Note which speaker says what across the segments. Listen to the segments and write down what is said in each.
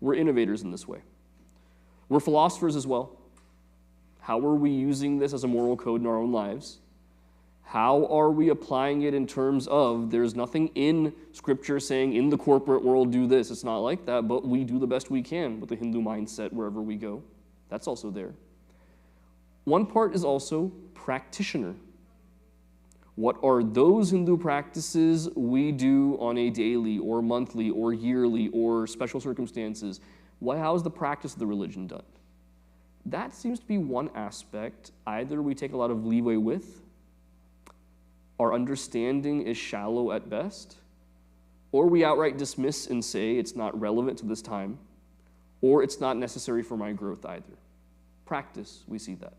Speaker 1: We're innovators in this way. We're philosophers as well. How are we using this as a moral code in our own lives? How are we applying it in terms of there's nothing in Scripture saying in the corporate world do this. It's not like that, but we do the best we can with the Hindu mindset wherever we go. That's also there. One part is also practitioner. What are those Hindu practices we do on a daily or monthly or yearly or special circumstances? How is the practice of the religion done? That seems to be one aspect either we take a lot of leeway with, our understanding is shallow at best, or we outright dismiss and say it's not relevant to this time, or it's not necessary for my growth either. Practice, we see that.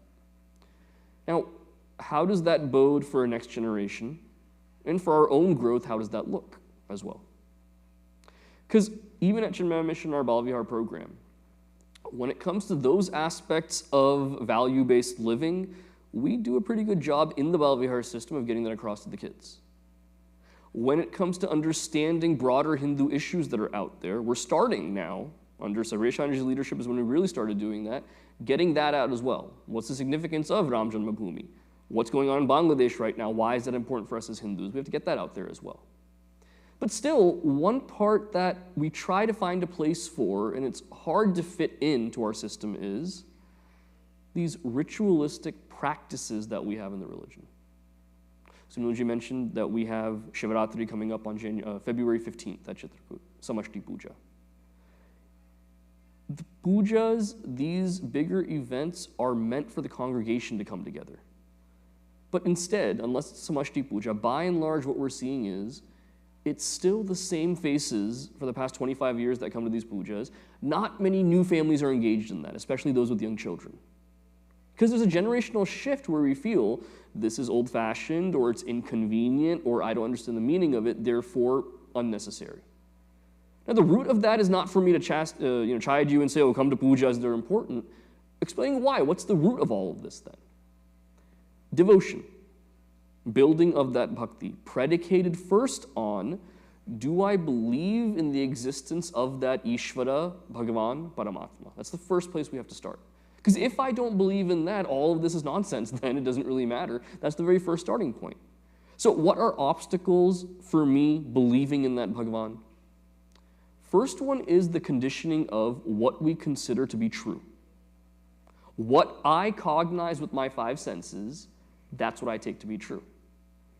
Speaker 1: Now, how does that bode for our next generation? And for our own growth, how does that look as well? Because even at Chinmaya Mission, our Balavihar program, when it comes to those aspects of value-based living, we do a pretty good job in the Balavihar system of getting that across to the kids. When it comes to understanding broader Hindu issues that are out there, we're starting now, under Suresh Anandji's leadership is when we really started doing that, getting that out as well. What's the significance of Ram Janmabhoomi? What's going on in Bangladesh right now? Why is that important for us as Hindus? We have to get that out there as well. But still, one part that we try to find a place for, and it's hard to fit into our system, is these ritualistic practices that we have in the religion. Sunilji mentioned that we have Shivaratri coming up on February 15th at Chitrakoot, Samashti Puja. The pujas, these bigger events, are meant for the congregation to come together. But instead, unless it's Samashti Puja, by and large what we're seeing is it's still the same faces for the past 25 years that come to these pujas. Not many new families are engaged in that, especially those with young children. Because there's a generational shift where we feel this is old-fashioned, or it's inconvenient, or I don't understand the meaning of it, therefore unnecessary. Now, the root of that is not for me to chide you and say, oh, come to pujas, they're important. Explaining why. What's the root of all of this then? Devotion. Building of that bhakti, predicated first on, do I believe in the existence of that Ishvara, Bhagavan, Paramatma? That's the first place we have to start. Because if I don't believe in that, all of this is nonsense, then it doesn't really matter. That's the very first starting point. So what are obstacles for me believing in that Bhagavan? First one is the conditioning of what we consider to be true. What I cognize with my five senses, that's what I take to be true.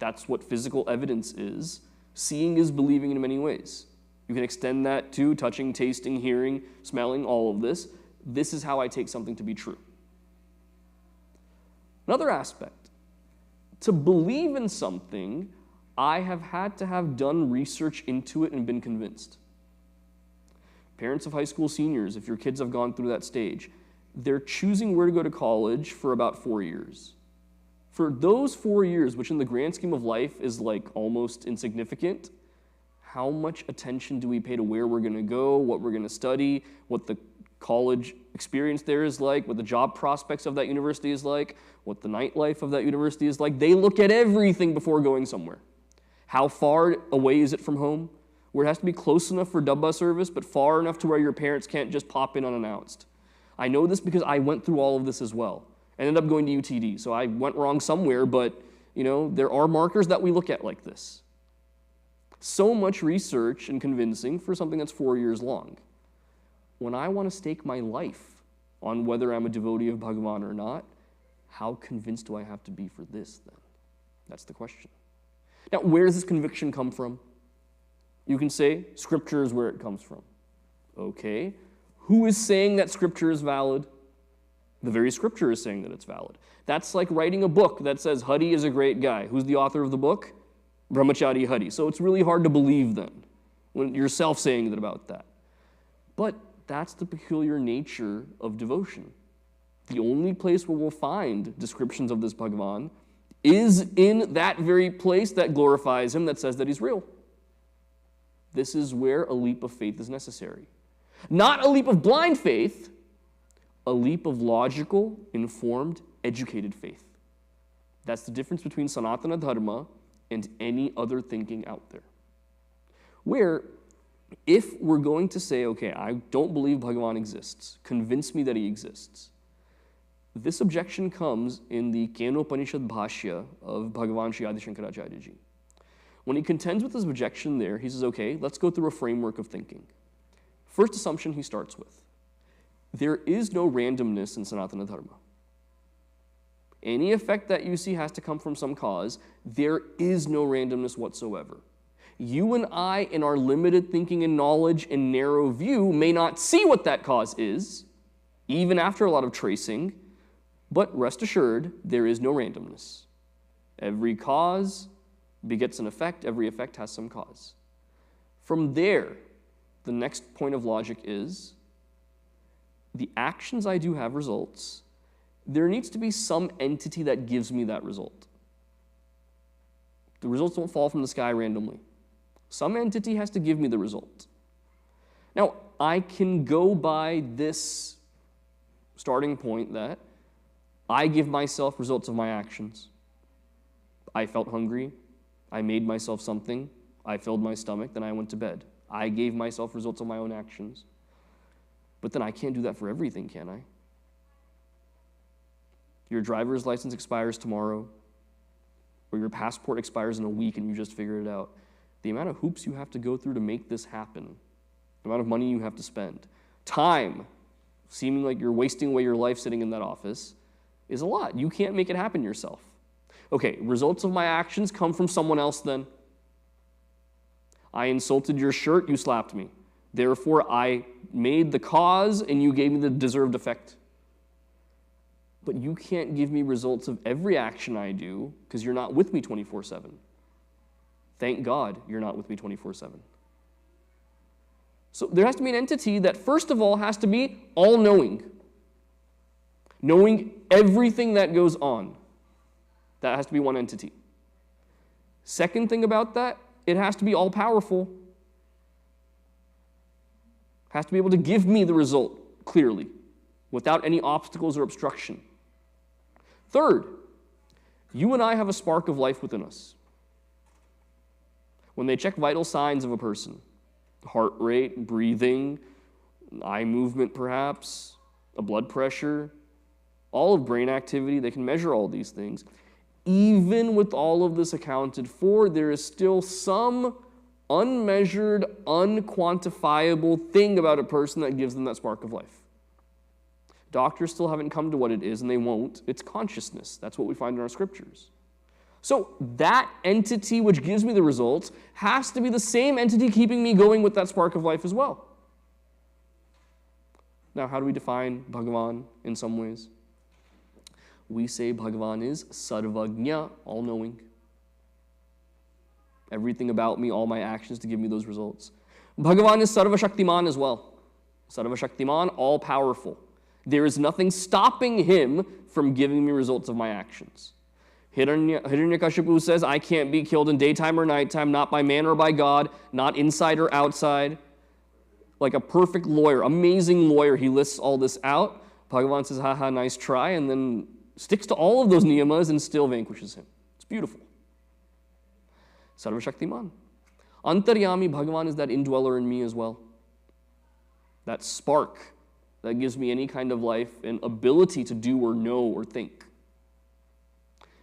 Speaker 1: That's what physical evidence is. Seeing is believing in many ways. You can extend that to touching, tasting, hearing, smelling, all of this. This is how I take something to be true. Another aspect, to believe in something, I have had to have done research into it and been convinced. Parents of high school seniors, if your kids have gone through that stage, they're choosing where to go to college for about 4 years. For those 4 years, which in the grand scheme of life is like almost insignificant, how much attention do we pay to where we're going to go, what we're going to study, what the college experience there is like, what the job prospects of that university is like, what the nightlife of that university is like? They look at everything before going somewhere. How far away is it from home? Where it has to be close enough for Dabba service, but far enough to where your parents can't just pop in unannounced. I know this because I went through all of this as well. I ended up going to UTD, so I went wrong somewhere, but there are markers that we look at like this. So much research and convincing for something that's 4 years long. When I want to stake my life on whether I'm a devotee of Bhagavan or not, how convinced do I have to be for this then? That's the question. Now, where does this conviction come from? You can say, Scripture is where it comes from. Okay. Who is saying that Scripture is valid? The very Scripture is saying that it's valid. That's like writing a book that says Hari is a great guy. Who's the author of the book? Brahmachari Hari. So it's really hard to believe then, when you're yourself saying that about that. But that's the peculiar nature of devotion. The only place where we'll find descriptions of this Bhagavan is in that very place that glorifies him, that says that he's real. This is where a leap of faith is necessary. Not a leap of blind faith, a leap of logical, informed, educated faith. That's the difference between Sanatana Dharma and any other thinking out there. Where If we're going to say, okay, I don't believe Bhagavan exists, convince me that he exists, this objection comes in the Kenopanishad Bhashya of Bhagavan Shri Adi Shankaracharya Ji. When he contends with his objection there, he says, okay, let's go through a framework of thinking. First assumption he starts with, there is no randomness in Sanatana Dharma. Any effect that you see has to come from some cause. There is no randomness whatsoever. You and I, in our limited thinking and knowledge and narrow view, may not see what that cause is, even after a lot of tracing, but rest assured, there is no randomness. Every cause begets an effect. Every effect has some cause. From there, the next point of logic is, the actions I do have results. There needs to be some entity that gives me that result. The results don't fall from the sky randomly. Some entity has to give me the result. Now, I can go by this starting point that I give myself results of my actions. I felt hungry. I made myself something. I filled my stomach. Then I went to bed. I gave myself results of my own actions. But then I can't do that for everything, can I? Your driver's license expires tomorrow, or your passport expires in a week and you just figured it out. The amount of hoops you have to go through to make this happen, the amount of money you have to spend, time, seeming like you're wasting away your life sitting in that office, is a lot. You can't make it happen yourself. Okay, results of my actions come from someone else then. I insulted your shirt, you slapped me. Therefore, I made the cause and you gave me the deserved effect. But you can't give me results of every action I do because you're not with me 24/7. Thank God you're not with me 24/7. So there has to be an entity that, first of all, has to be all-knowing. Knowing everything that goes on. That has to be one entity. Second thing about that, it has to be all-powerful. Has to be able to give me the result clearly, without any obstacles or obstruction. Third, you and I have a spark of life within us. When they check vital signs of a person, heart rate, breathing, eye movement perhaps, a blood pressure, all of brain activity, they can measure all these things. Even with all of this accounted for, there is still some unmeasured, unquantifiable thing about a person that gives them that spark of life. Doctors still haven't come to what it is, and they won't. It's consciousness. That's what we find in our scriptures. So that entity which gives me the results has to be the same entity keeping me going with that spark of life as well. Now, how do we define Bhagavan in some ways? We say Bhagavan is Sarvagnya, all-knowing. Everything about me, all my actions to give me those results. Bhagavan is Sarvashaktiman as well. Sarvashaktiman, all-powerful. There is nothing stopping him from giving me results of my actions. Hiranyakashipu says, I can't be killed in daytime or nighttime, not by man or by God, not inside or outside. Like a perfect lawyer, amazing lawyer, he lists all this out. Bhagavan says, haha, nice try, and then sticks to all of those niyamas and still vanquishes him. It's beautiful. Sarvashaktiman. Antaryami, Bhagavan is that indweller in me as well. That spark that gives me any kind of life and ability to do or know or think.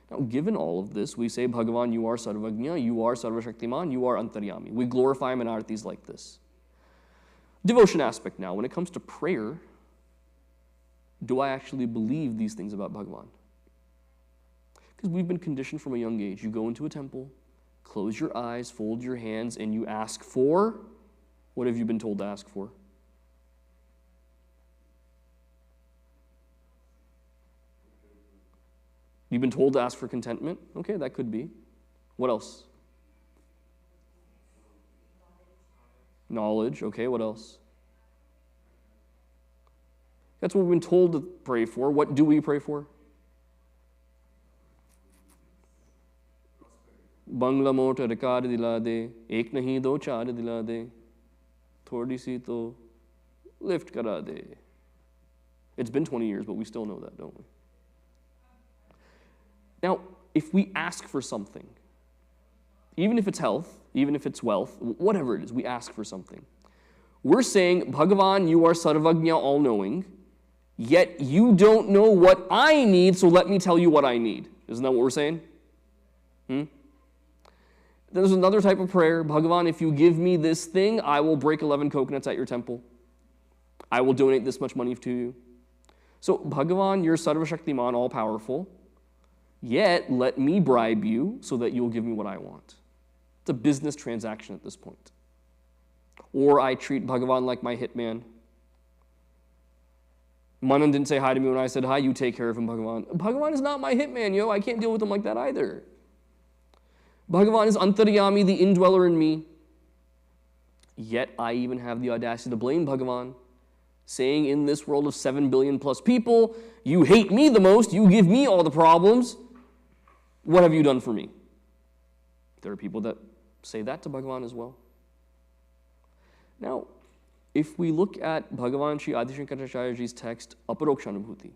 Speaker 1: Now, given all of this, we say, Bhagavan, you are Sarvagnya, you are Sarvashaktiman, you are Antaryami. We glorify him in artis like this. Devotion aspect now. When it comes to prayer, do I actually believe these things about Bhagavan? Because we've been conditioned from a young age. You go into a temple, close your eyes, fold your hands, and you ask for, what have you been told to ask for? You've been told to ask for contentment? Okay, that could be. What else? Knowledge. Okay, what else? That's what we've been told to pray for. What do we pray for? Bangla motor rekar dila de, ek nahi do char dila de, thodi si to lift kara de. It's been 20 years, but we still know that, don't we? Now, if we ask for something, even if it's health, even if it's wealth, whatever it is, we ask for something. We're saying, Bhagavan, you are Sarvagnya, all-knowing, yet you don't know what I need, so let me tell you what I need. Isn't that what we're saying? There's another type of prayer. Bhagavan, if you give me this thing, I will break 11 coconuts at your temple. I will donate this much money to you. So, Bhagavan, you're Sarvashaktiman, all-powerful, yet let me bribe you so that you'll give me what I want. It's a business transaction at this point. Or I treat Bhagavan like my hitman. Manan didn't say hi to me when I said hi, you take care of him, Bhagavan. Bhagavan is not my hitman, yo. I can't deal with him like that either. Bhagavan is Antaryami, the indweller in me. Yet I even have the audacity to blame Bhagavan, saying in this world of 7 billion plus people, you hate me the most, you give me all the problems. What have you done for me? There are people that say that to Bhagavan as well. Now, if we look at Bhagavan Shri Adi Shankaracharyaji's text, Aparokshanubhuti,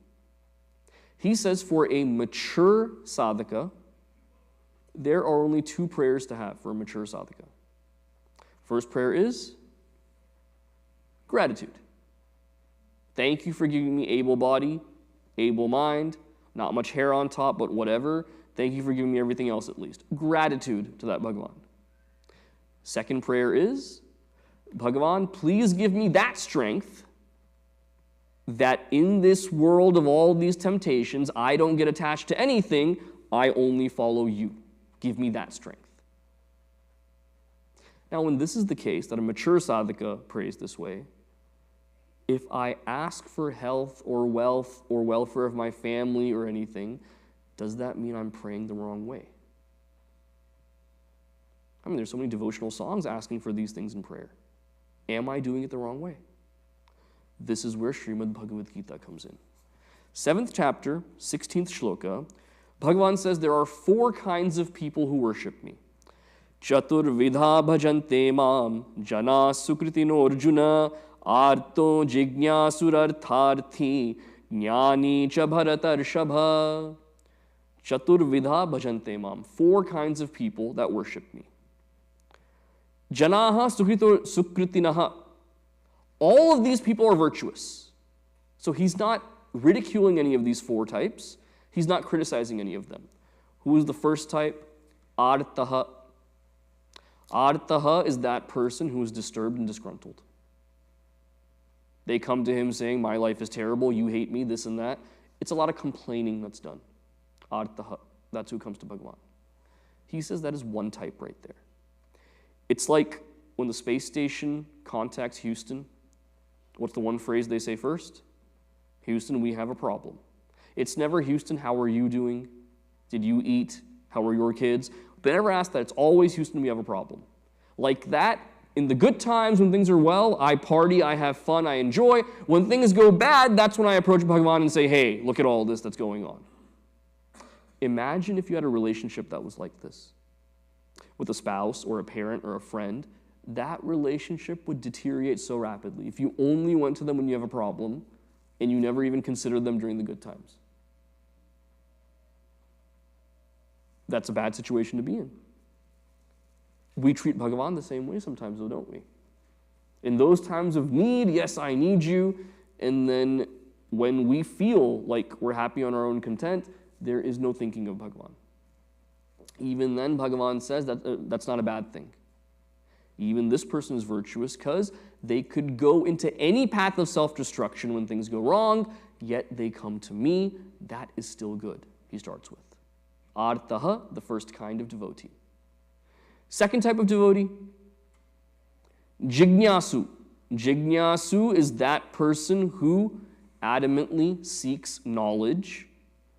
Speaker 1: he says for a mature sadhaka, there are only 2 prayers to have for a mature sadhaka. First prayer is gratitude. Thank you for giving me able body, able mind, not much hair on top, but whatever. Thank you for giving me everything else at least. Gratitude to that Bhagavan. Second prayer is, Bhagavan, please give me that strength that in this world of all these temptations, I don't get attached to anything, I only follow you. Give me that strength. Now, when this is the case, that a mature sadhaka prays this way, if I ask for health or wealth or welfare of my family or anything, does that mean I'm praying the wrong way? I mean, there's so many devotional songs asking for these things in prayer. Am I doing it the wrong way? This is where Srimad Bhagavad Gita comes in. 7th chapter, 16th shloka, Bhagavan says there are 4 kinds of people who worship me. Chatur vidha bhajante mam, jana sukritino arjuna, arto jignasurartharthi, jnani cha bharatarshabha. Chatur vidha bhajante mam. 4 kinds of people that worship me. Janaha sukritinaha. All of these people are virtuous. So he's not ridiculing any of these 4 types. He's not criticizing any of them. Who is the first type? Artaha. Artaha is that person who is disturbed and disgruntled. They come to him saying, my life is terrible, you hate me, this and that. It's a lot of complaining that's done. Artaha. That's who comes to Bhagavan. He says that is one type right there. It's like when the space station contacts Houston, what's the one phrase they say first? Houston, we have a problem. It's never, Houston, how are you doing? Did you eat? How are your kids? They never ask that. It's always, Houston, we have a problem. Like that, in the good times when things are well, I party, I have fun, I enjoy. When things go bad, that's when I approach Bhagavan and say, hey, look at all this that's going on. Imagine if you had a relationship that was like this. With a spouse or a parent or a friend, that relationship would deteriorate so rapidly if you only went to them when you have a problem and you never even considered them during the good times. That's a bad situation to be in. We treat Bhagavan the same way sometimes, though, don't we? In those times of need, yes, I need you, and then when we feel like we're happy on our own content, there is no thinking of Bhagavan. Even then, Bhagavan says that that's not a bad thing. Even this person is virtuous because they could go into any path of self-destruction when things go wrong, yet they come to me. That is still good, he starts with. Artaha, the first kind of devotee. Second type of devotee, Jignasu. Jignasu is that person who adamantly seeks knowledge.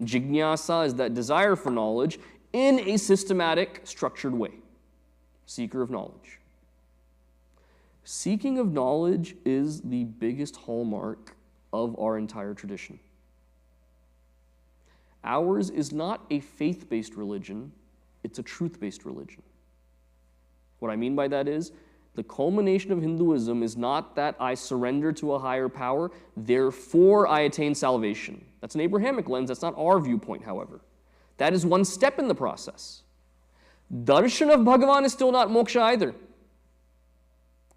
Speaker 1: Jignasa is that desire for knowledge in a systematic, structured way. Seeker of knowledge. Seeking of knowledge is the biggest hallmark of our entire tradition. Ours is not a faith-based religion, it's a truth-based religion. What I mean by that is, the culmination of Hinduism is not that I surrender to a higher power, therefore I attain salvation. That's an Abrahamic lens, that's not our viewpoint, however. That is one step in the process. Darshan of Bhagavan is still not moksha either.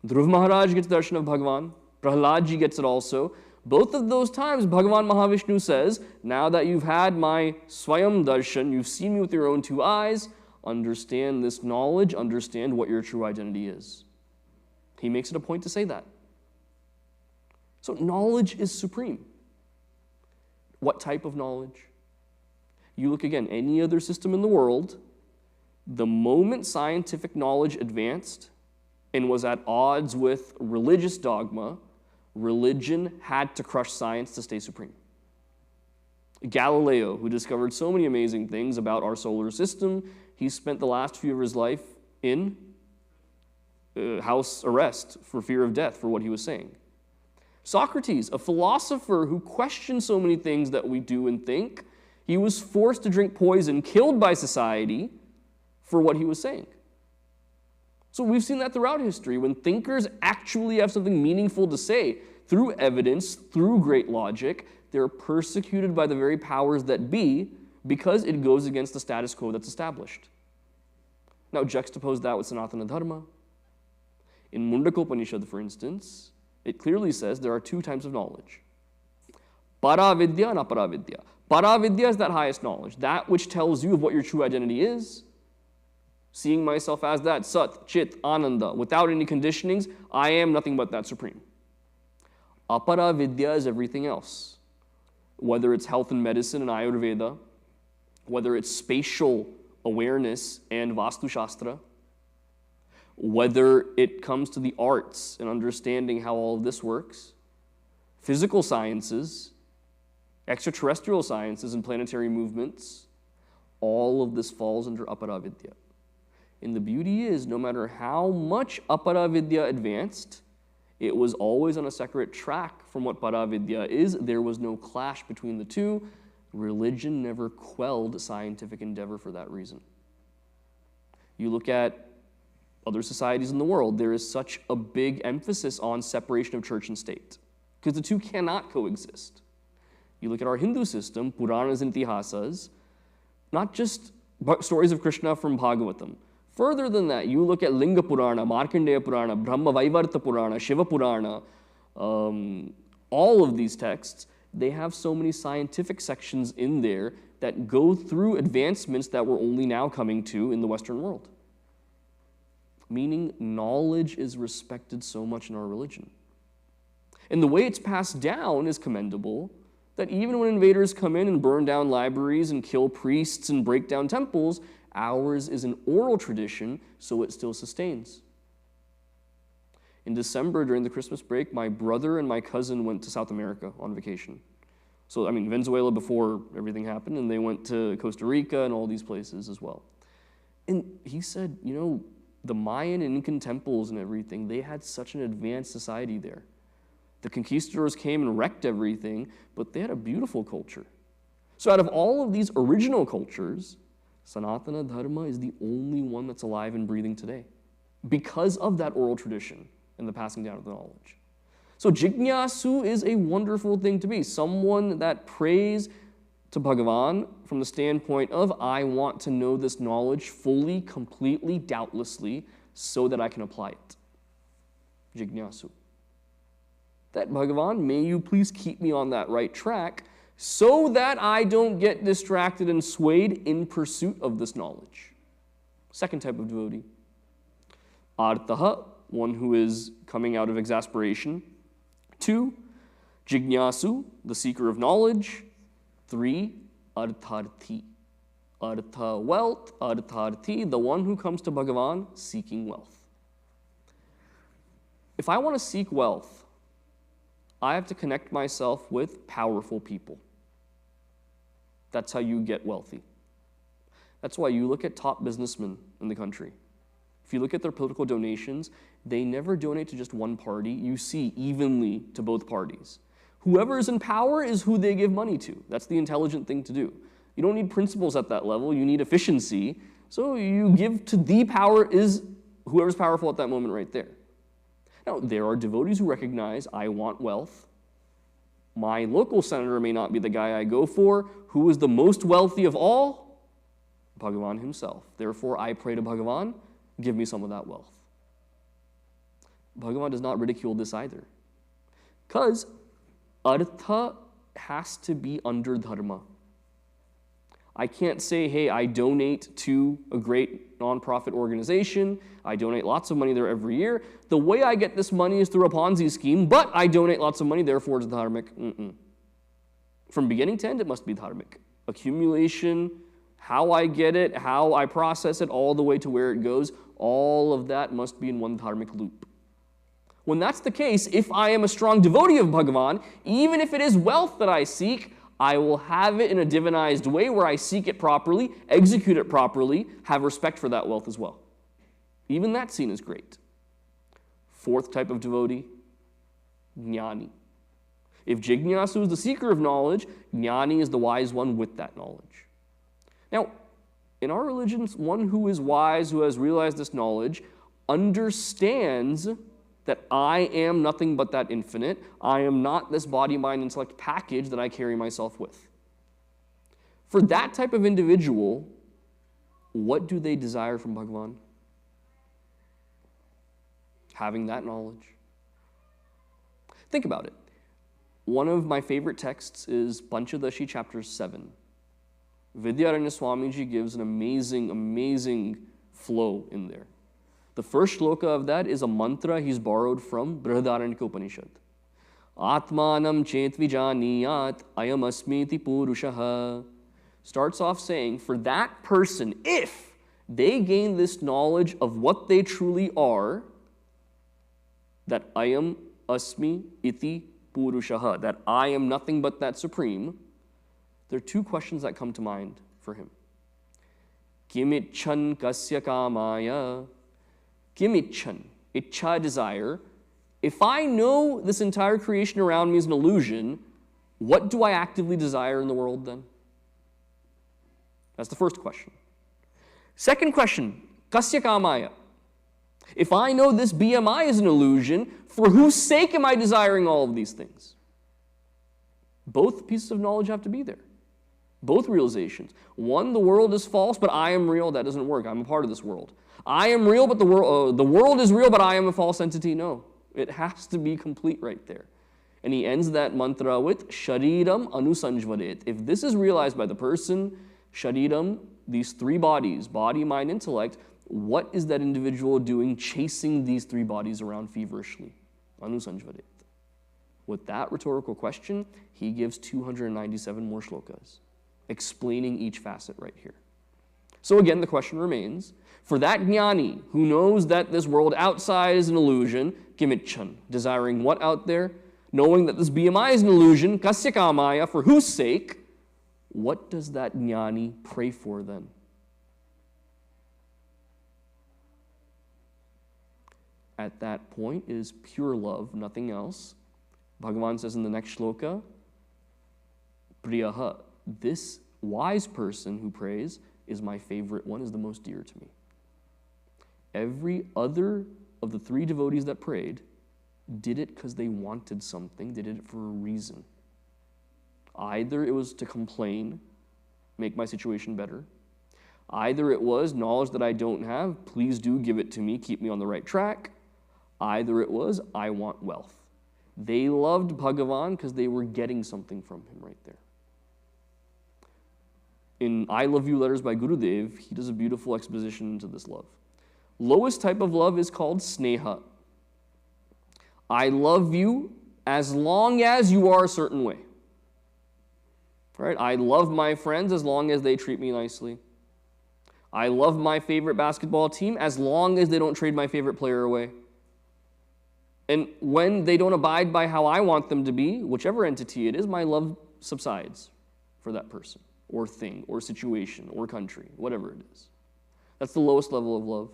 Speaker 1: Dhruv Maharaj gets darshan of Bhagavan. Prahaladji gets it also. Both of those times, Bhagavan Mahavishnu says, now that you've had my Swayam darshan, you've seen me with your own two eyes, understand this knowledge, understand what your true identity is. He makes it a point to say that. So knowledge is supreme. What type of knowledge? You look again, any other system in the world, the moment scientific knowledge advanced and was at odds with religious dogma, religion had to crush science to stay supreme. Galileo, who discovered so many amazing things about our solar system, he spent the last few of his life in house arrest for fear of death for what he was saying. Socrates, a philosopher who questioned so many things that we do and think, he was forced to drink poison, killed by society for what he was saying. So we've seen that throughout history. When thinkers actually have something meaningful to say, through evidence, through great logic, they're persecuted by the very powers that be because it goes against the status quo that's established. Now juxtapose that with Sanatana Dharma. In Mundaka-upanishad, for instance, it clearly says there are two types of knowledge. Paravidya and aparavidya. Paravidya is that highest knowledge, that which tells you of what your true identity is. Seeing myself as that, Sat, Chit, Ananda, without any conditionings, I am nothing but that supreme. Aparavidya is everything else. Whether it's health and medicine and Ayurveda, whether it's spatial awareness and Vastu Shastra, whether it comes to the arts and understanding how all of this works, physical sciences, extraterrestrial sciences and planetary movements, all of this falls under aparavidya. And the beauty is, no matter how much aparavidya advanced, it was always on a separate track from what paravidya is. There was no clash between the two. Religion never quelled scientific endeavor for that reason. You look at other societies in the world, there is such a big emphasis on separation of church and state, because the two cannot coexist. You look at our Hindu system, Puranas and Itihasas, not just stories of Krishna from Bhagavatam. Further than that, you look at Linga Purana, Markandeya Purana, Brahma Vaivarta Purana, Shiva Purana, all of these texts, they have so many scientific sections in there that go through advancements that we're only now coming to in the Western world. Meaning knowledge is respected so much in our religion. And the way it's passed down is commendable, that even when invaders come in and burn down libraries and kill priests and break down temples, ours is an oral tradition, so it still sustains. In December, during the Christmas break, my brother and my cousin went to South America on vacation. So, Venezuela before everything happened, and they went to Costa Rica and all these places as well. And he said, the Mayan and Incan temples and everything, they had such an advanced society there. The conquistadors came and wrecked everything, but they had a beautiful culture. So out of all of these original cultures, Sanatana Dharma is the only one that's alive and breathing today because of that oral tradition and the passing down of the knowledge. So Jignasu is a wonderful thing to be, someone that prays to Bhagavan from the standpoint of, I want to know this knowledge fully, completely, doubtlessly, so that I can apply it. Jignasu. That Bhagavan, may you please keep me on that right track so that I don't get distracted and swayed in pursuit of this knowledge. Second type of devotee. Artaha, one who is coming out of exasperation. 2, Jignasu, the seeker of knowledge. 3, Artharthi. Artha, wealth. Artharthi, the one who comes to Bhagavan seeking wealth. If I want to seek wealth, I have to connect myself with powerful people. That's how you get wealthy. That's why you look at top businessmen in the country. If you look at their political donations, they never donate to just one party. You see evenly to both parties. Whoever is in power is who they give money to. That's the intelligent thing to do. You don't need principles at that level. You need efficiency. So you give to the power is whoever's powerful at that moment right there. Now, there are devotees who recognize, I want wealth. My local senator may not be the guy I go for. Who is the most wealthy of all? Bhagavan himself. Therefore, I pray to Bhagavan, give me some of that wealth. Bhagavan does not ridicule this either. Because artha has to be under dharma. I can't say, hey, I donate to a great nonprofit organization. I donate lots of money there every year. The way I get this money is through a Ponzi scheme, but I donate lots of money, therefore it's dharmic. From beginning to end, it must be dharmic. Accumulation, how I get it, how I process it, all the way to where it goes, all of that must be in one dharmic loop. When that's the case, if I am a strong devotee of Bhagavan, even if it is wealth that I seek, I will have it in a divinized way where I seek it properly, execute it properly, have respect for that wealth as well. Even that scene is great. Fourth type of devotee, jnani. If Jignasu is the seeker of knowledge, jnani is the wise one with that knowledge. Now, in our religions, one who is wise, who has realized this knowledge, understands that I am nothing but that infinite. I am not this body, mind, intellect package that I carry myself with. For that type of individual, what do they desire from Bhagavan? Having that knowledge. Think about it. One of my favorite texts is Panchadashi, chapter 7. Vidyaranya Swamiji gives an amazing, amazing flow in there. The first shloka of that is a mantra he's borrowed from Brihadaranyaka Upanishad. Atmanam chet vijaniyat ayam asmiti purushaha. Starts off saying, for that person, if they gain this knowledge of what they truly are, that ayam asmi iti purushaha, that I am nothing but that supreme, there are two questions that come to mind for him. Kimichan kasya kamaya. Kimichan, ichha, desire. If I know this entire creation around me is an illusion, what do I actively desire in the world then? That's the first question. Second question, kasya kamaya. If I know this BMI is an illusion, for whose sake am I desiring all of these things? Both pieces of knowledge have to be there. Both realizations. One, the world is false, but I am real. That doesn't work. I'm a part of this world. I am real, but the world is real, but I am a false entity. No, it has to be complete right there. And he ends that mantra with Shariram Anusanjvadet. If this is realized by the person, Shariram, these three bodies, body, mind, intellect, what is that individual doing chasing these three bodies around feverishly? Anusanjvadet. With that rhetorical question, he gives 297 more shlokas, explaining each facet right here. So again, the question remains, for that jnani who knows that this world outside is an illusion, kimichan, desiring what out there? Knowing that this BMI is an illusion, kasya kamaya, for whose sake? What does that jnani pray for then? At that point is pure love, nothing else. Bhagavan says in the next shloka, priyaha, this wise person who prays is my favorite one, is the most dear to me. Every other of the three devotees that prayed did it because they wanted something, they did it for a reason. Either it was to complain, make my situation better. Either it was knowledge that I don't have, please do give it to me, keep me on the right track. Either it was, I want wealth. They loved Bhagavan because they were getting something from him right there. In I Love You letters by Gurudev, he does a beautiful exposition into this love. Lowest type of love is called sneha. I love you as long as you are a certain way. Right? I love my friends as long as they treat me nicely. I love my favorite basketball team as long as they don't trade my favorite player away. And when they don't abide by how I want them to be, whichever entity it is, my love subsides for that person, or thing, or situation, or country, whatever it is. That's the lowest level of love.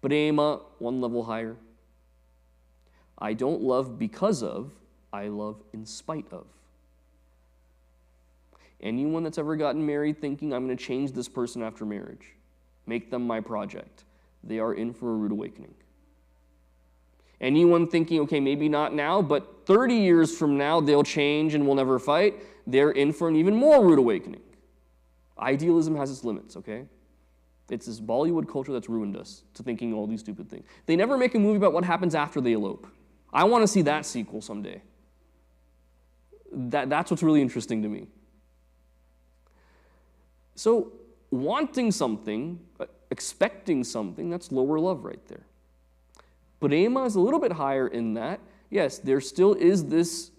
Speaker 1: Prema, one level higher. I don't love because of, I love in spite of. Anyone that's ever gotten married thinking, I'm going to change this person after marriage, make them my project, they are in for a rude awakening. Anyone thinking, okay, maybe not now, but 30 years from now they'll change and we'll never fight, they're in for an even more rude awakening. Idealism has its limits, okay? It's this Bollywood culture that's ruined us to thinking all these stupid things. They never make a movie about what happens after they elope. I want to see that sequel someday. That's what's really interesting to me. So wanting something, expecting something, that's lower love right there. Prema is a little bit higher in that, yes, there still is this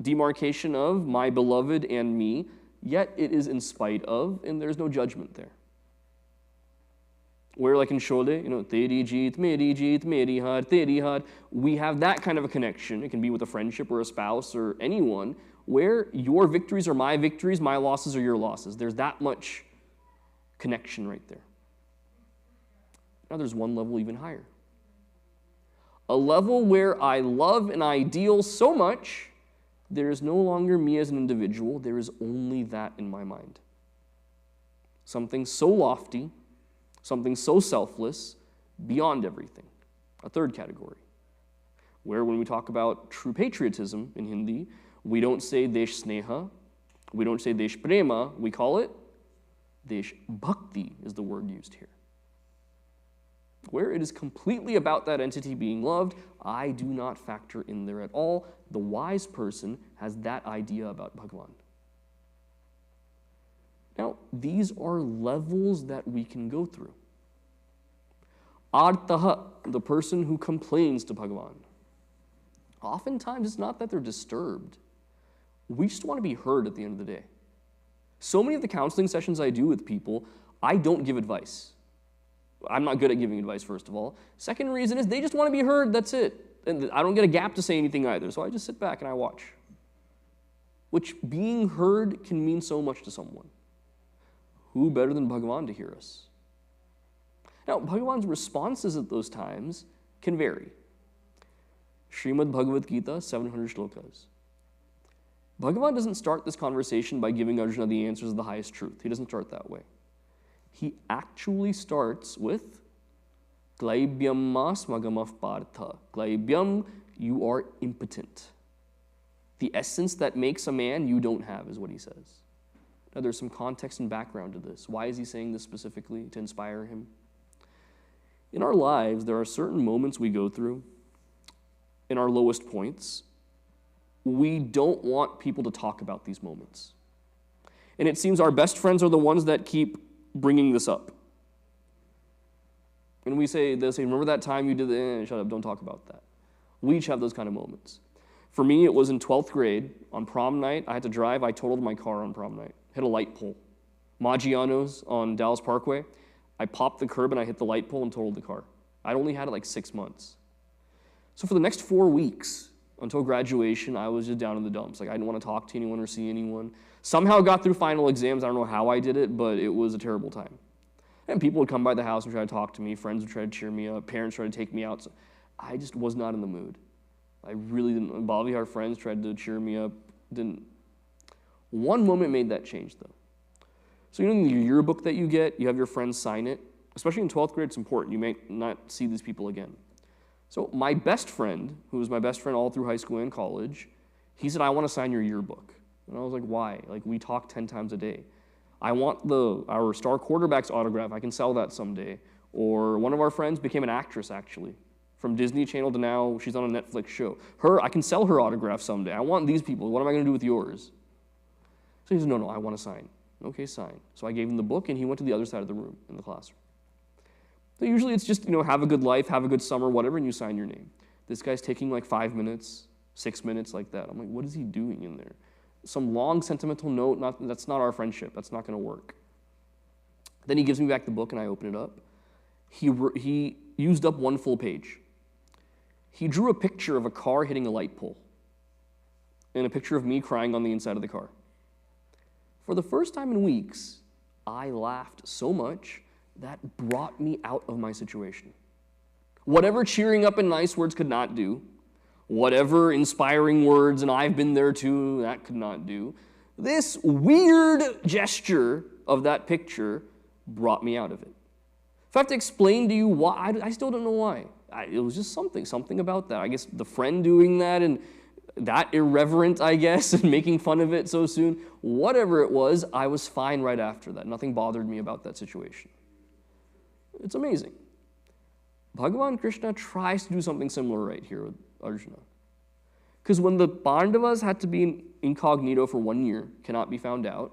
Speaker 1: demarcation of my beloved and me, yet it is in spite of, and there's no judgment there. Where like in Sholay, teri jeet, meri har, teri har, we have that kind of a connection. It can be with a friendship or a spouse or anyone, where your victories are my victories, my losses are your losses. There's that much connection right there. Now there's one level even higher. A level where I love an ideal so much, there is no longer me as an individual, there is only that in my mind. Something so lofty, something so selfless, beyond everything. A third category, where when we talk about true patriotism in Hindi, we don't say Desh Sneha, we don't say Desh Prema, we call it Desh Bhakti is the word used here. Where it is completely about that entity being loved, I do not factor in there at all. The wise person has that idea about Bhagavan. Now, these are levels that we can go through. Artaha, the person who complains to Bhagavan. Oftentimes, it's not that they're disturbed. We just want to be heard at the end of the day. So many of the counseling sessions I do with people, I don't give advice. I'm not good at giving advice, first of all. Second reason is they just want to be heard, that's it. And I don't get a gap to say anything either, so I just sit back and I watch. Which being heard can mean so much to someone. Who better than Bhagavan to hear us? Now, Bhagavan's responses at those times can vary. Srimad Bhagavad Gita, 700 shlokas. Bhagavan doesn't start this conversation by giving Arjuna the answers of the highest truth. He doesn't start that way. He actually starts with Klaibyam masmagamav partha. Klaibyam, you are impotent. The essence that makes a man, you don't have, is what he says. Now, there's some context and background to this. Why is he saying this specifically? To inspire him? In our lives, there are certain moments we go through, in our lowest points. We don't want people to talk about these moments. And it seems our best friends are the ones that keep bringing this up. And they'll say, remember that time you did that? Shut up, don't talk about that. We each have those kind of moments. For me, it was in 12th grade. On prom night, I had to drive. I totaled my car on prom night. Hit a light pole. Maggiano's on Dallas Parkway. I popped the curb and I hit the light pole and totaled the car. I'd only had it like 6 months. So for the next 4 weeks, until graduation, I was just down in the dumps. Like, I didn't want to talk to anyone or see anyone. Somehow got through final exams. I don't know how I did it, but it was a terrible time. And people would come by the house and try to talk to me. Friends would try to cheer me up. Parents tried to take me out. So I just was not in the mood. I really didn't. Bobby, our friends, tried to cheer me up. Didn't. One moment made that change, though. So in your yearbook that you get, you have your friends sign it. Especially in 12th grade, it's important. You may not see these people again. So my best friend, who was my best friend all through high school and college, he said, I want to sign your yearbook. And I was like, why? Like, we talk 10 times a day. I want our star quarterback's autograph. I can sell that someday. Or one of our friends became an actress, actually. From Disney Channel to now, she's on a Netflix show. I can sell her autograph someday. I want these people. What am I going to do with yours? So he said, no, I want to sign. Okay, sign. So I gave him the book, and he went to the other side of the room in the classroom. So usually it's just, have a good life, have a good summer, whatever, and you sign your name. This guy's taking like 5 minutes, 6 minutes, like that. I'm like, what is he doing in there? Some long sentimental note, that's not our friendship. That's not going to work. Then he gives me back the book, and I open it up. He used up 1 full page. He drew a picture of a car hitting a light pole and a picture of me crying on the inside of the car. For the first time in weeks, I laughed so much that brought me out of my situation. Whatever cheering up and nice words could not do, whatever inspiring words, and I've been there too, that could not do, this weird gesture of that picture brought me out of it. If I have to explain to you why, I still don't know why. It was just something about that. I guess the friend doing that and that irreverent, I guess, and making fun of it so soon. Whatever it was, I was fine right after that. Nothing bothered me about that situation. It's amazing. Bhagavan Krishna tries to do something similar right here with Arjuna. Because when the Pandavas had to be incognito for 1 year, cannot be found out,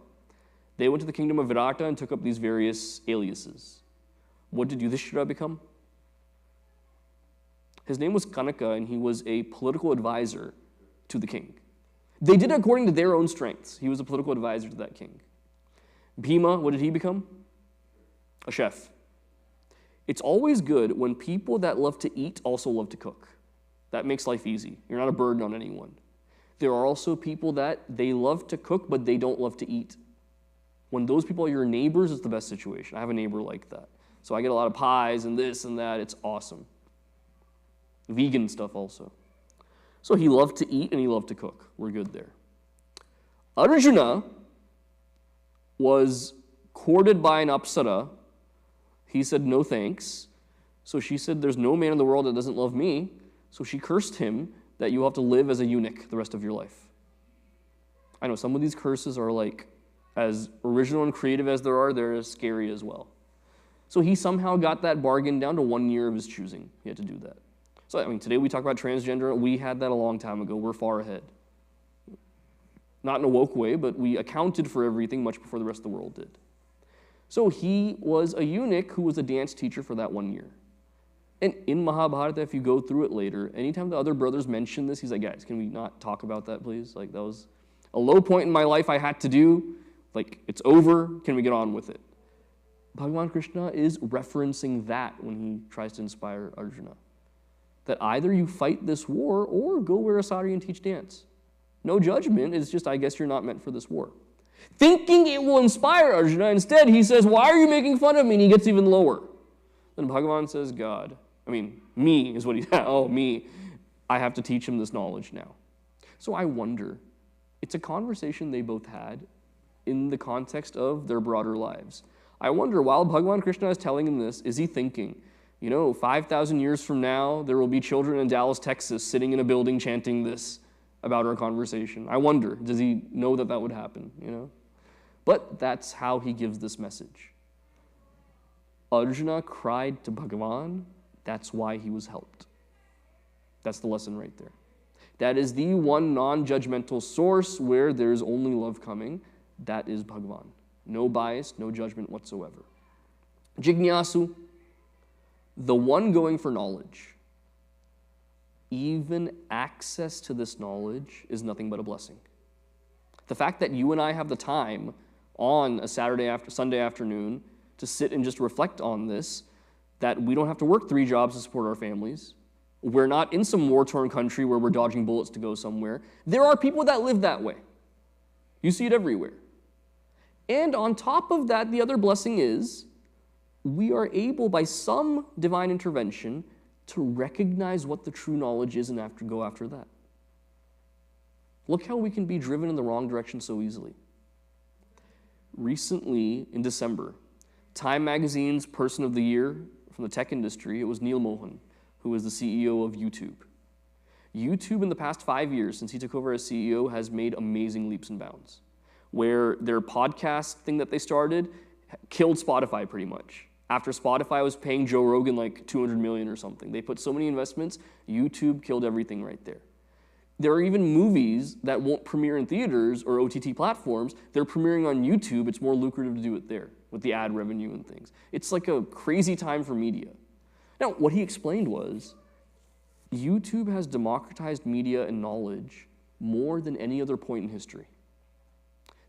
Speaker 1: they went to the kingdom of Virata and took up these various aliases. What did Yudhishthira become? His name was Kanaka, and he was a political advisor to the king. They did it according to their own strengths. He was a political advisor to that king. Bhima, what did he become? A chef. It's always good when people that love to eat also love to cook. That makes life easy. You're not a burden on anyone. There are also people that they love to cook, but they don't love to eat. When those people are your neighbors, it's the best situation. I have a neighbor like that. So I get a lot of pies and this and that. It's awesome. Vegan stuff also. So he loved to eat and he loved to cook. We're good there. Arjuna was courted by an apsara. He said, no thanks. So she said, there's no man in the world that doesn't love me. So she cursed him that you have to live as a eunuch the rest of your life. I know some of these curses are like, as original and creative as there are, they're as scary as well. So he somehow got that bargain down to 1 year of his choosing. He had to do that. So, I mean, today we talk about transgender. We had that a long time ago. We're far ahead. Not in a woke way, but we accounted for everything much before the rest of the world did. So he was a eunuch who was a dance teacher for that 1 year. And in Mahabharata, if you go through it later, anytime the other brothers mention this, he's like, guys, can we not talk about that, please? Like, that was a low point in my life I had to do. Like, it's over. Can we get on with it? Bhagavan Krishna is referencing that when he tries to inspire Arjuna. That either you fight this war or go wear a sari and teach dance. No judgment. It's just, I guess you're not meant for this war. Thinking it will inspire Arjuna, instead he says, why are you making fun of me? And he gets even lower. Then Bhagavan says, me is what he, me. I have to teach him this knowledge now. So I wonder, it's a conversation they both had in the context of their broader lives. I wonder, while Bhagavan Krishna is telling him this, is he thinking, 5,000 years from now, there will be children in Dallas, Texas, sitting in a building chanting this about our conversation? I wonder, does he know that would happen, But that's how he gives this message. Arjuna cried to Bhagavan, that's why he was helped. That's the lesson right there. That is the one non-judgmental source where there's only love coming. That is Bhagavan. No bias, no judgment whatsoever. Jignasu, the one going for knowledge. Even access to this knowledge is nothing but a blessing. The fact that you and I have the time on a Sunday afternoon to sit and just reflect on this, that we don't have to work 3 jobs to support our families. We're not in some war-torn country where we're dodging bullets to go somewhere. There are people that live that way. You see it everywhere. And on top of that, the other blessing is we are able, by some divine intervention, to recognize what the true knowledge is and go after that. Look how we can be driven in the wrong direction so easily. Recently, in December, Time Magazine's Person of the Year from the tech industry, it was Neil Mohan, who is the CEO of YouTube. YouTube, in the past 5 years, since he took over as CEO, has made amazing leaps and bounds, where their podcast thing that they started killed Spotify pretty much. After Spotify was paying Joe Rogan like $200 million or something. They put so many investments, YouTube killed everything right there. There are even movies that won't premiere in theaters or OTT platforms. They're premiering on YouTube. It's more lucrative to do it there with the ad revenue and things. It's like a crazy time for media. Now, what he explained was YouTube has democratized media and knowledge more than any other point in history.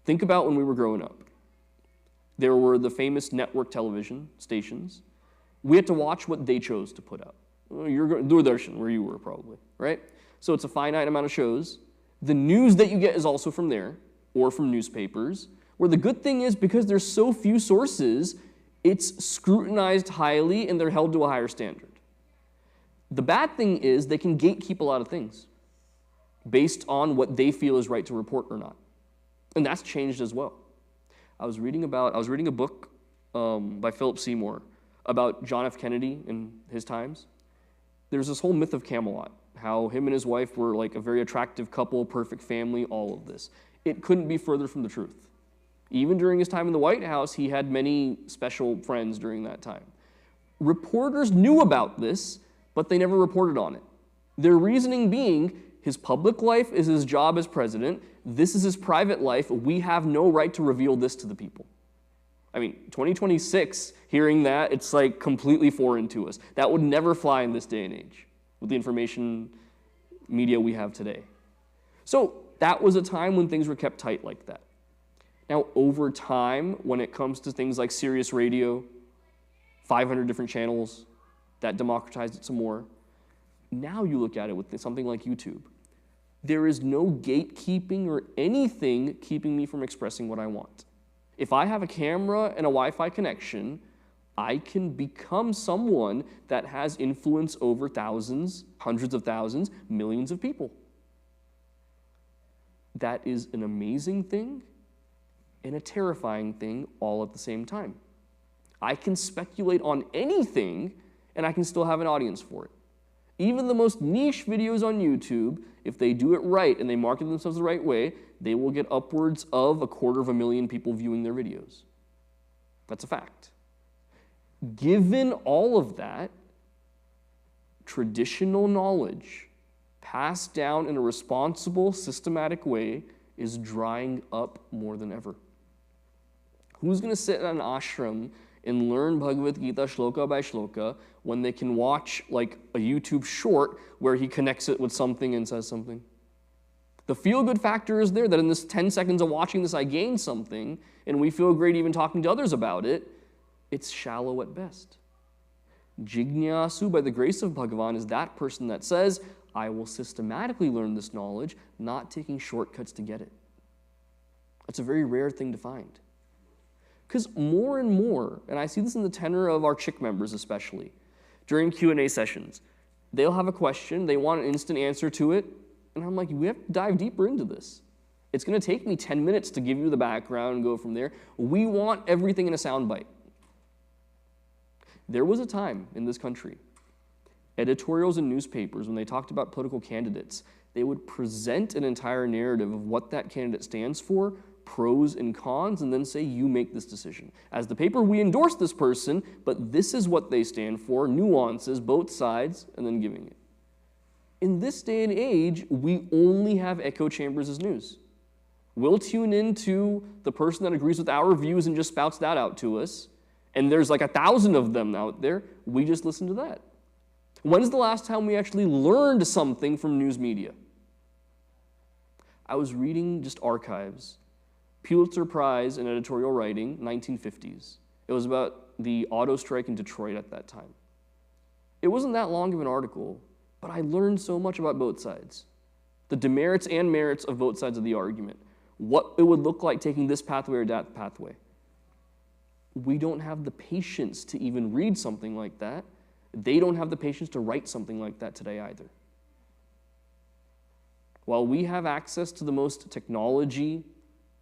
Speaker 1: Think about when we were growing up. There were the famous network television stations. We had to watch what they chose to put out. You're Doordarshan, where you were probably, right? So it's a finite amount of shows. The news that you get is also from there, or from newspapers, where the good thing is, because there's so few sources, it's scrutinized highly and they're held to a higher standard. The bad thing is they can gatekeep a lot of things based on what they feel is right to report or not. And that's changed as well. I was reading a book by Philip Seymour about John F. Kennedy in his times. There's this whole myth of Camelot, how him and his wife were like a very attractive couple, perfect family, all of this. It couldn't be further from the truth. Even during his time in the White House, he had many special friends during that time. Reporters knew about this, but they never reported on it. Their reasoning being, his public life is his job as president, this is his private life, we have no right to reveal this to the people. I mean, 2026, hearing that, it's like completely foreign to us. That would never fly in this day and age with the information media we have today. So that was a time when things were kept tight like that. Now, over time, when it comes to things like Sirius Radio, 500 different channels, that democratized it some more. Now you look at it with something like YouTube. There is no gatekeeping or anything keeping me from expressing what I want. If I have a camera and a Wi-Fi connection, I can become someone that has influence over thousands, hundreds of thousands, millions of people. That is an amazing thing and a terrifying thing all at the same time. I can speculate on anything and I can still have an audience for it. Even the most niche videos on YouTube, if they do it right and they market themselves the right way, they will get upwards of 250,000 people viewing their videos. That's a fact. Given all of that, traditional knowledge passed down in a responsible, systematic way is drying up more than ever. Who's going to sit in an ashram and learn Bhagavad Gita shloka by shloka when they can watch like a YouTube short where he connects it with something and says something? The feel-good factor is there, that in this 10 seconds of watching this I gain something, and we feel great even talking to others about it. It's shallow at best. Jignasu, by the grace of Bhagavan, is that person that says, I will systematically learn this knowledge, not taking shortcuts to get it. That's a very rare thing to find. Because more and more, and I see this in the tenor of our Chick members especially, during Q&A sessions, they'll have a question, they want an instant answer to it, and I'm like, we have to dive deeper into this. It's going to take me 10 minutes to give you the background and go from there. We want everything in a soundbite. There was a time in this country, editorials in newspapers, when they talked about political candidates, they would present an entire narrative of what that candidate stands for, pros and cons, and then say, you make this decision. As the paper, we endorse this person, but this is what they stand for, nuances, both sides, and then giving it. In this day and age, we only have echo chambers as news. We'll tune into the person that agrees with our views and just spouts that out to us, and there's like 1,000 of them out there. We just listen to that. When's the last time we actually learned something from news media? I was reading just archives. Pulitzer Prize in editorial writing, 1950s. It was about the auto strike in Detroit at that time. It wasn't that long of an article, but I learned so much about both sides. The demerits and merits of both sides of the argument. What it would look like taking this pathway or that pathway. We don't have the patience to even read something like that. They don't have the patience to write something like that today either. While we have access to the most technology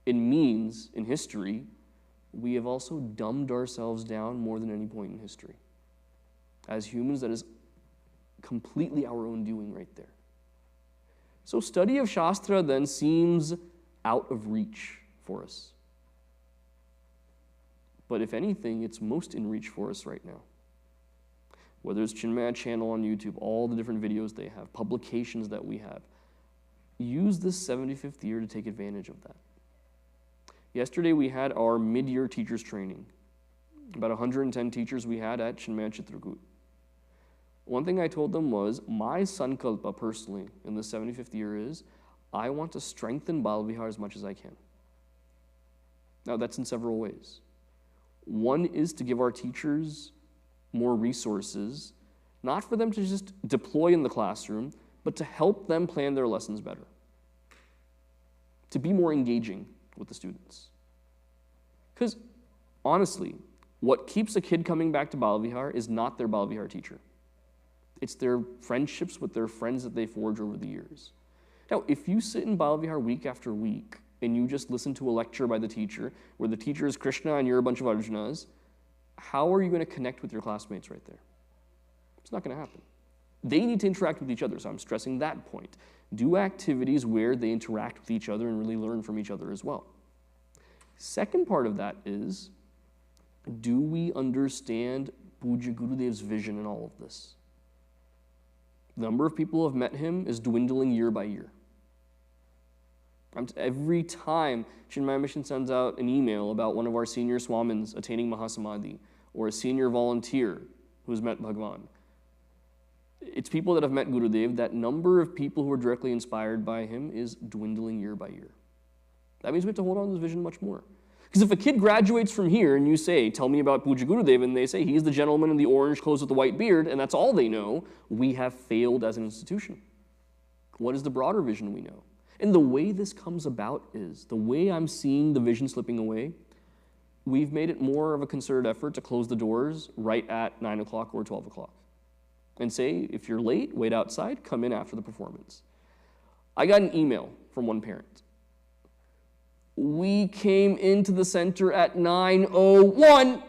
Speaker 1: and means in history, we have also dumbed ourselves down more than any point in history. As humans, that is completely our own doing right there. So study of Shastra then seems out of reach for us. But if anything, it's most in reach for us right now. Whether it's Chinmaya channel on YouTube, all the different videos they have, publications that we have, use this 75th year to take advantage of that. Yesterday we had our mid-year teachers training. About 110 teachers we had at Chinmaya Chitrakoot. One thing I told them was, my sankalpa personally in the 75th year is, I want to strengthen Bal Vihar as much as I can. Now that's in several ways. One is to give our teachers more resources, not for them to just deploy in the classroom, but to help them plan their lessons better. To be more engaging with the students. Because honestly, what keeps a kid coming back to Bal Vihar is not their Bal Vihar teacher. It's their friendships with their friends that they forge over the years. Now, if you sit in Bal Vihar week after week and you just listen to a lecture by the teacher where the teacher is Krishna and you're a bunch of Arjunas, how are you going to connect with your classmates right there? It's not going to happen. They need to interact with each other, so I'm stressing that point. Do activities where they interact with each other and really learn from each other as well. Second part of that is, do we understand Pujya Gurudev's vision in all of this. The number of people who have met him is dwindling year by year. Every time Chinmaya Mission sends out an email about one of our senior Swamins attaining Mahasamadhi, or a senior volunteer who's met Bhagwan, it's people that have met Gurudev. That number of people who are directly inspired by him is dwindling year by year. That means we have to hold on to this vision much more. Because if a kid graduates from here and you say, tell me about Pujya Gurudev, and they say he's the gentleman in the orange clothes with the white beard, and that's all they know, we have failed as an institution. What is the broader vision we know? And the way this comes about is, the way I'm seeing the vision slipping away, we've made it more of a concerted effort to close the doors right at 9 o'clock or 12 o'clock. And say, if you're late, wait outside, come in after the performance. I got an email from one parent. We came into the center at 9:01,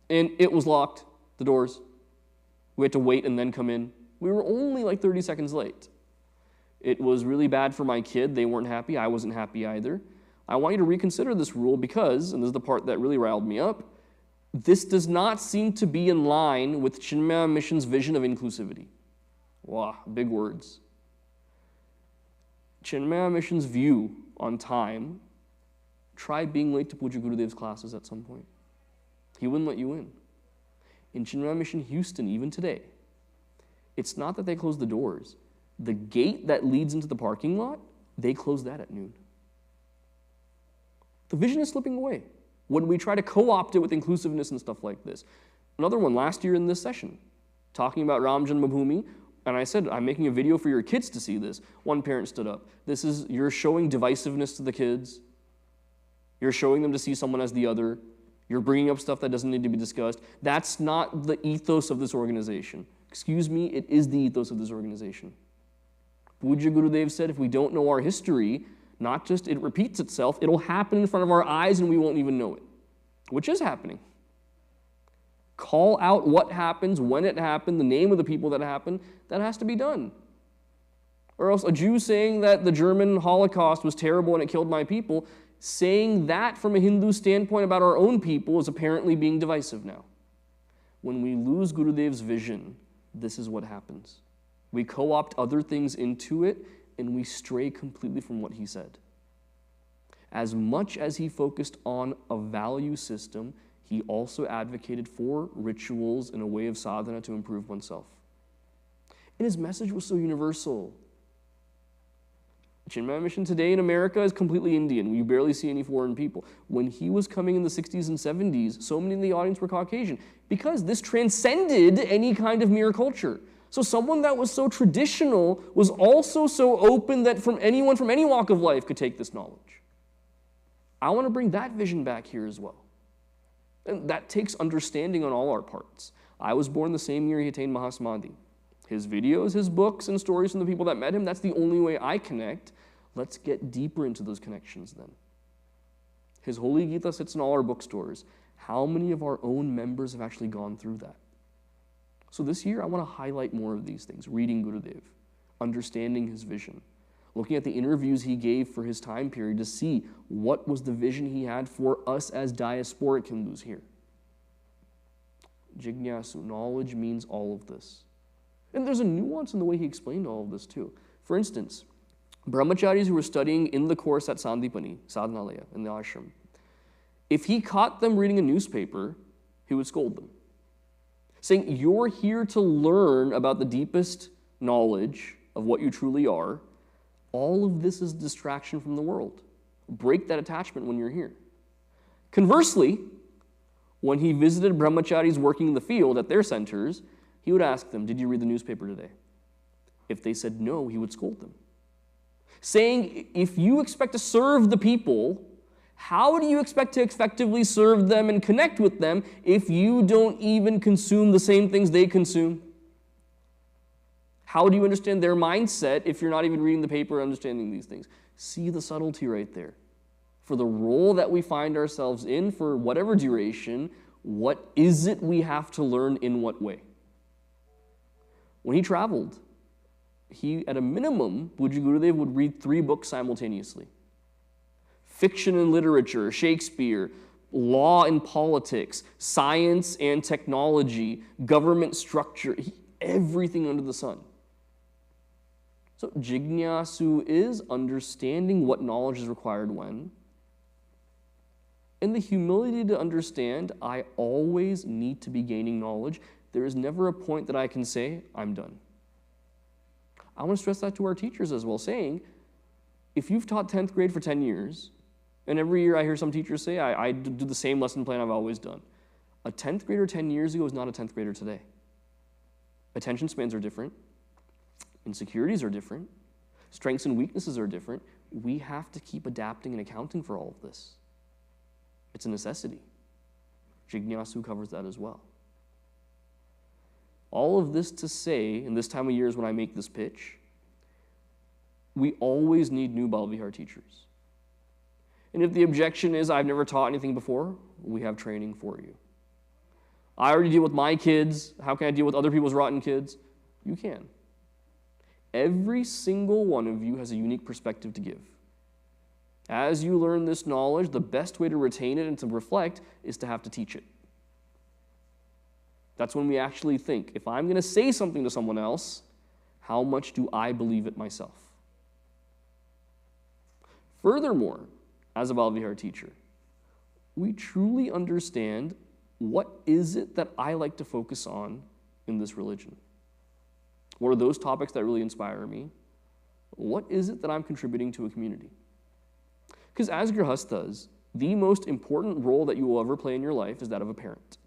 Speaker 1: and it was locked, the doors. We had to wait and then come in. We were only like 30 seconds late. It was really bad for my kid. They weren't happy. I wasn't happy either. I want you to reconsider this rule because, and this is the part that really riled me up, this does not seem to be in line with Chinmaya Mission's vision of inclusivity. Wow, big words. Chinmaya Mission's view on time, try being late to Pujya Gurudev's classes at some point. He wouldn't let you in. In Chinmaya Mission Houston, even today, it's not that they close the doors. The gate that leads into the parking lot, they close that at noon. The vision is slipping away when we try to co-opt it with inclusiveness and stuff like this. Another one last year in this session, talking about Ram Janmabhoomi, and I said, I'm making a video for your kids to see this. One parent stood up. You're showing divisiveness to the kids. You're showing them to see someone as the other. You're bringing up stuff that doesn't need to be discussed. That's not the ethos of this organization. Excuse me, it is the ethos of this organization. Pujya Gurudev said, if we don't know our history, not just it repeats itself, it'll happen in front of our eyes and we won't even know it, which is happening. Call out what happens, when it happened, the name of the people that happened. That has to be done. Or else a Jew saying that the German Holocaust was terrible and it killed my people, saying that from a Hindu standpoint about our own people is apparently being divisive now. When we lose Gurudev's vision, this is what happens. We co-opt other things into it, and we stray completely from what he said. As much as he focused on a value system, he also advocated for rituals and a way of sadhana to improve oneself. And his message was so universal. Chinmaya Mission today in America is completely Indian. You barely see any foreign people. When he was coming in the 60s and 70s, so many in the audience were Caucasian because this transcended any kind of mere culture. So someone that was so traditional was also so open that anyone from any walk of life could take this knowledge. I want to bring that vision back here as well. And that takes understanding on all our parts. I was born the same year he attained Mahasamadhi. His videos, his books, and stories from the people that met him, that's the only way I connect. Let's get deeper into those connections then. His Holy Gita sits in all our bookstores. How many of our own members have actually gone through that? So this year, I want to highlight more of these things. Reading Gurudev, understanding his vision, looking at the interviews he gave for his time period to see what was the vision he had for us as diasporic Hindus here. Jignasu, knowledge means all of this. And there's a nuance in the way he explained all of this too. For instance, brahmacharis who were studying in the course at Sandipani, Sadhanalaya, in the ashram, if he caught them reading a newspaper, he would scold them, saying, you're here to learn about the deepest knowledge of what you truly are. All of this is distraction from the world. Break that attachment when you're here. Conversely, when he visited brahmacharis working in the field at their centers, he would ask them, did you read the newspaper today? If they said no, he would scold them, saying, if you expect to serve the people, how do you expect to effectively serve them and connect with them if you don't even consume the same things they consume? How do you understand their mindset if you're not even reading the paper or understanding these things? See the subtlety right there. For the role that we find ourselves in for whatever duration, what is it we have to learn in what way? When he traveled, at a minimum, Pujya Gurudev would read 3 books simultaneously. Fiction and literature, Shakespeare, law and politics, science and technology, government structure, everything under the sun. So jignasu is understanding what knowledge is required when, and the humility to understand I always need to be gaining knowledge. There is never a point that I can say, I'm done. I want to stress that to our teachers as well, saying, if you've taught 10th grade for 10 years, and every year I hear some teachers say, I do the same lesson plan I've always done. A 10th grader 10 years ago is not a 10th grader today. Attention spans are different. Insecurities are different. Strengths and weaknesses are different. We have to keep adapting and accounting for all of this. It's a necessity. Jignasu covers that as well. All of this to say, and this time of year is when I make this pitch, we always need new Balvihar teachers. And if the objection is, I've never taught anything before, we have training for you. I already deal with my kids. How can I deal with other people's rotten kids? You can. Every single one of you has a unique perspective to give. As you learn this knowledge, the best way to retain it and to reflect is to have to teach it. That's when we actually think, if I'm going to say something to someone else, how much do I believe it myself? Furthermore, as a Balvihar teacher, we truly understand what is it that I like to focus on in this religion. What are those topics that really inspire me? What is it that I'm contributing to a community? Because as Grihasthas, the most important role that you will ever play in your life is that of a parent.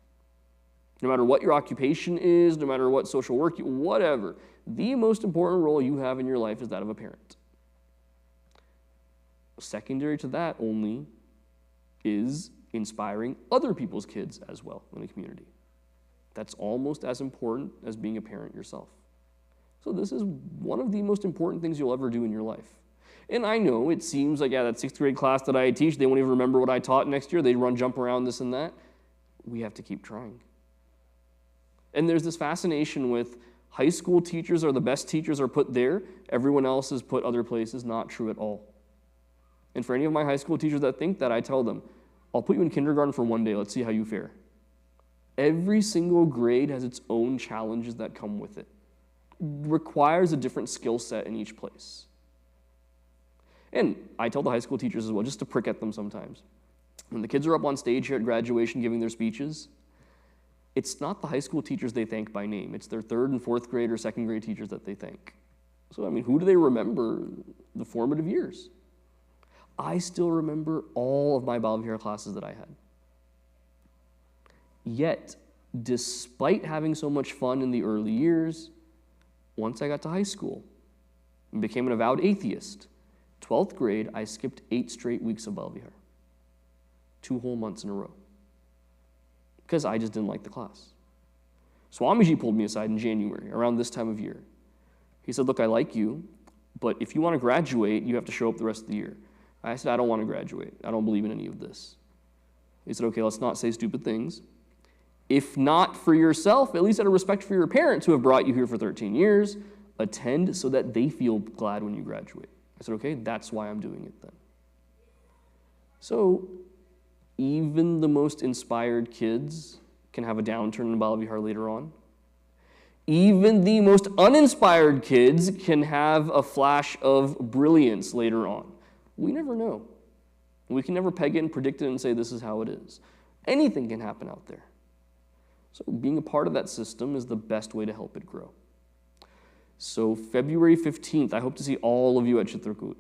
Speaker 1: No matter what your occupation is, no matter what social work, whatever, the most important role you have in your life is that of a parent. Secondary to that only is inspiring other people's kids as well in the community. That's almost as important as being a parent yourself. So this is one of the most important things you'll ever do in your life. And I know it seems like, that 6th grade class that I teach, they won't even remember what I taught next year. They run, jump around, this and that. We have to keep trying. And there's this fascination with high school teachers are the best teachers are put there. Everyone else is put other places. Not true at all. And for any of my high school teachers that think that, I tell them, I'll put you in kindergarten for one day. Let's see how you fare. Every single grade has its own challenges that come with it. Requires a different skill set in each place. And I tell the high school teachers as well, just to prick at them sometimes. When the kids are up on stage here at graduation giving their speeches, it's not the high school teachers they thank by name. It's their 3rd and 4th grade or 2nd grade teachers that they thank. So, who do they remember the formative years? I still remember all of my Balvihar classes that I had. Yet, despite having so much fun in the early years, once I got to high school and became an avowed atheist, 12th grade, I skipped 8 straight weeks of Balvihar. 2 whole months in a row. Because I just didn't like the class. Swamiji pulled me aside in January, around this time of year. He said, look, I like you, but if you want to graduate, you have to show up the rest of the year. I said, I don't want to graduate. I don't believe in any of this. He said, okay, let's not say stupid things. If not for yourself, at least out of respect for your parents who have brought you here for 13 years, attend so that they feel glad when you graduate. I said, okay, that's why I'm doing it then. So, even the most inspired kids can have a downturn in Balvihar later on. Even the most uninspired kids can have a flash of brilliance later on. We never know. We can never peg it and predict it and say this is how it is. Anything can happen out there. So being a part of that system is the best way to help it grow. So February 15th, I hope to see all of you at Chitrakoot.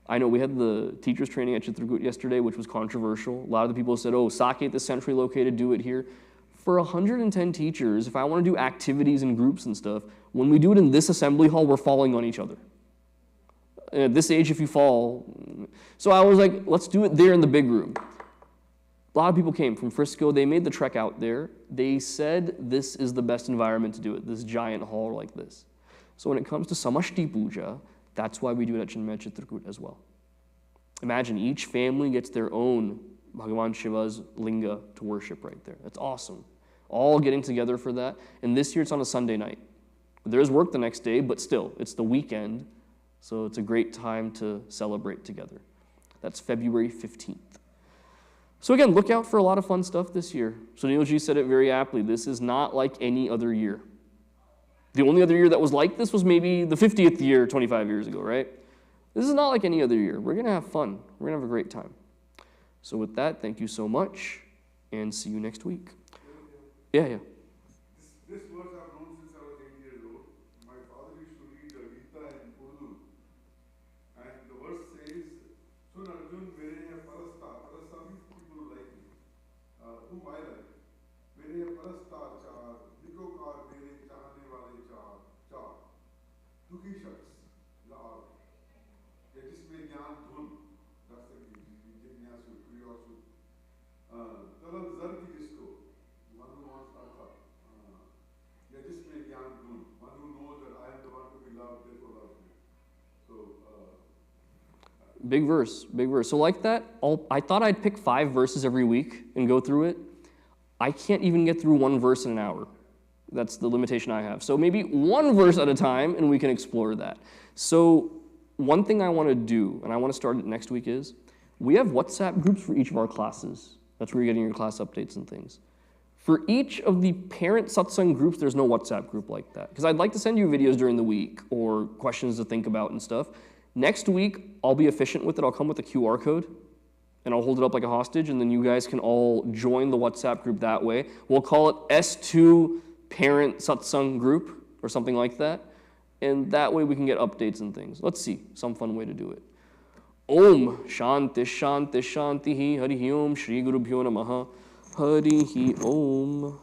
Speaker 1: I know we had the teachers training at Chitrakoot yesterday, which was controversial. A lot of the people said, oh, Saaket is centrally located, do it here. For 110 teachers, if I want to do activities and groups and stuff, when we do it in this assembly hall, we're falling on each other. At this age, if you fall. So I was like, let's do it there in the big room. A lot of people came from Frisco. They made the trek out there. They said this is the best environment to do it, this giant hall like this. So when it comes to Samashti Puja, that's why we do it at Chinmaya Chitrakoot as well. Imagine each family gets their own Bhagavan Shiva's linga to worship right there. That's awesome. All getting together for that. And this year it's on a Sunday night. There is work the next day, but still, it's the weekend. So it's a great time to celebrate together. That's February 15th. So again, look out for a lot of fun stuff this year. Sunil Ji said it very aptly. This is not like any other year. The only other year that was like this was maybe the 50th year 25 years ago, right? This is not like any other year. We're going to have fun. We're going to have a great time. So with that, thank you so much, and see you next week. Yeah.
Speaker 2: This verse I've known since I was 8 years old. My father used to read Gita in Urdu. And the verse says, Sun Arjun, mere hai parasta. Parasta means people who like me. Whom I like. Mere hai parasta char. Nikokar mere chahane wale char. Char. Dukhi shaks. Laal. Ya jisme jnaan dhun. That's the jignasu, curiosity. Talab zar ki jisko. One who wants artha. Ya jisme jnaan dhun. One who knows that I am the one to be loved, therefore loves me. So,
Speaker 1: Big verse, big verse. So like that, I thought I'd pick 5 verses every week and go through it. I can't even get through 1 verse in an hour. That's the limitation I have. So maybe 1 verse at a time, and we can explore that. So one thing I want to do, and I want to start it next week, is we have WhatsApp groups for each of our classes. That's where you're getting your class updates and things. For each of the parent satsang groups, there's no WhatsApp group like that. Because I'd like to send you videos during the week or questions to think about and stuff. Next week, I'll be efficient with it. I'll come with a QR code, and I'll hold it up like a hostage, and then you guys can all join the WhatsApp group that way. We'll call it S2 Parent Satsang Group or something like that. And that way we can get updates and things. Let's see, some fun way to do it. Om Shanti Shanti Shanti Hari Om Shri Guru Bhyo Namaha Hari Om.